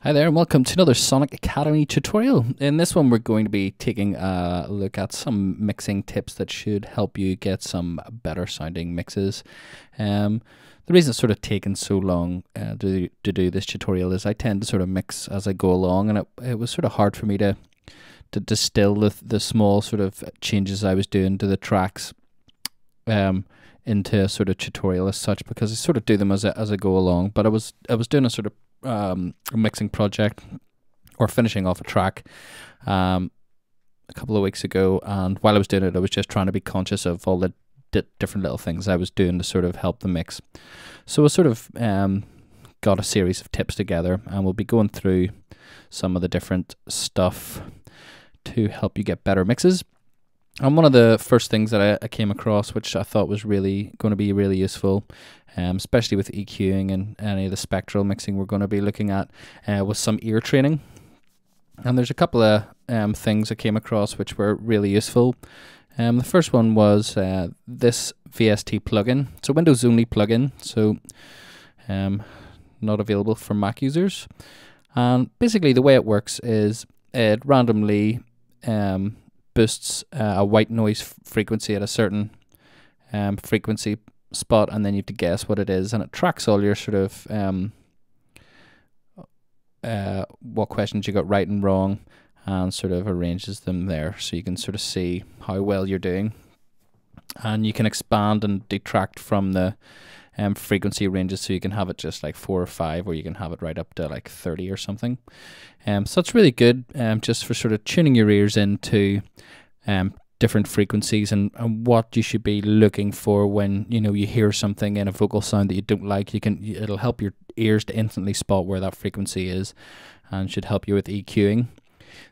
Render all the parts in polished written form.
Hi there and welcome to another Sonic Academy tutorial. In this one we're going to be taking a look at some mixing tips that should help you get some better sounding mixes. The reason it's sort of taken so long to do this tutorial is I tend to sort of mix as I go along, and it was sort of hard for me to distill the small sort of changes I was doing to the tracks into a sort of tutorial as such, because I sort of do them as I go along. But I was doing a sort of a mixing project or finishing off a track a couple of weeks ago, and while I was doing it I was just trying to be conscious of all the different little things I was doing to sort of help the mix. So I sort of got a series of tips together, and we'll be going through some of the different stuff to help you get better mixes. And one of the first things that I came across, which I thought was really going to be really useful, especially with EQing and any of the spectral mixing we're going to be looking at, was some ear training. And there's a couple of things I came across which were really useful. The first one was this VST plugin. It's a Windows only plugin, so not available for Mac users. And basically the way it works is it randomly boosts a white noise frequency at a certain frequency spot, and then you have to guess what it is, and it tracks all your sort of what questions you got right and wrong, and sort of arranges them there so you can sort of see how well you're doing. And you can expand and detract from the frequency ranges, so you can have it just like 4 or 5, or you can have it right up to like 30 or something. So it's really good just for sort of tuning your ears into different frequencies and what you should be looking for when you hear something in a vocal sound that you don't like. It'll help your ears to instantly spot where that frequency is, and should help you with EQing.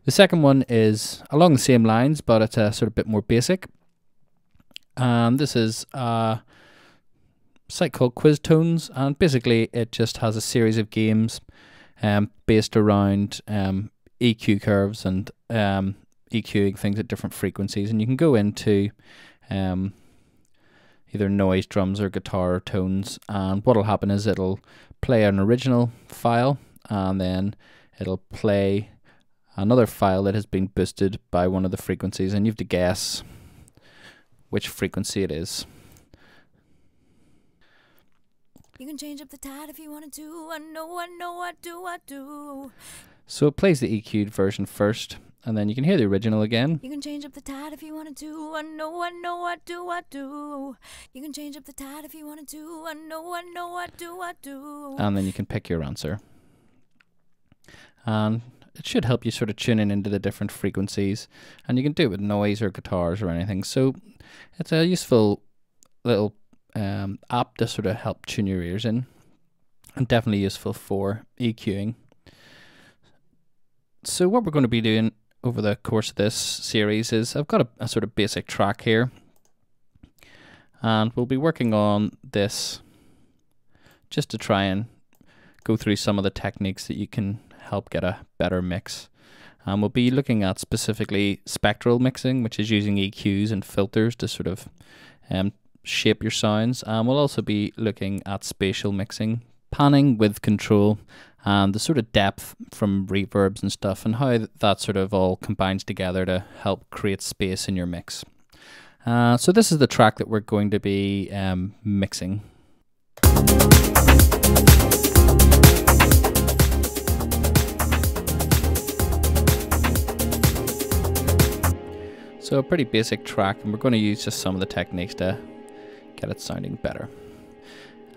The second one is along the same lines, but it's a sort of bit more basic. And this is a site called QuizTones, and basically it just has a series of games based around EQ curves and EQing things at different frequencies, and you can go into either noise, drums, or guitar or tones, and what'll happen is it'll play an original file, and then it'll play another file that has been boosted by one of the frequencies, and you have to guess which frequency it is. You can change up the tide if you wanted to. I know, what do I do? So it plays the EQ'd version first, and then you can hear the original again. You can change up the tide if you wanted to. I know, what do I do? You can change up the tide if you wanted to. I know, what do I do? And then you can pick your answer. And it should help you sort of tune in into the different frequencies, and you can do it with noise or guitars or anything. So it's a useful little app to sort of help tune your ears in, and definitely useful for EQing. So what we're going to be doing over the course of this series is I've got a sort of basic track here, and we'll be working on this just to try and go through some of the techniques that you can help get a better mix. And we'll be looking at specifically spectral mixing, which is using EQs and filters to sort of shape your sounds. And we'll also be looking at spatial mixing, panning with control, and the sort of depth from reverbs and stuff, and how that sort of all combines together to help create space in your mix. So this is the track that we're going to be mixing. So a pretty basic track, and we're going to use just some of the techniques to get it sounding better.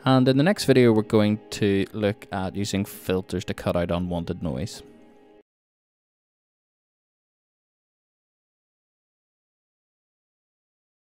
And in the next video we're going to look at using filters to cut out unwanted noise.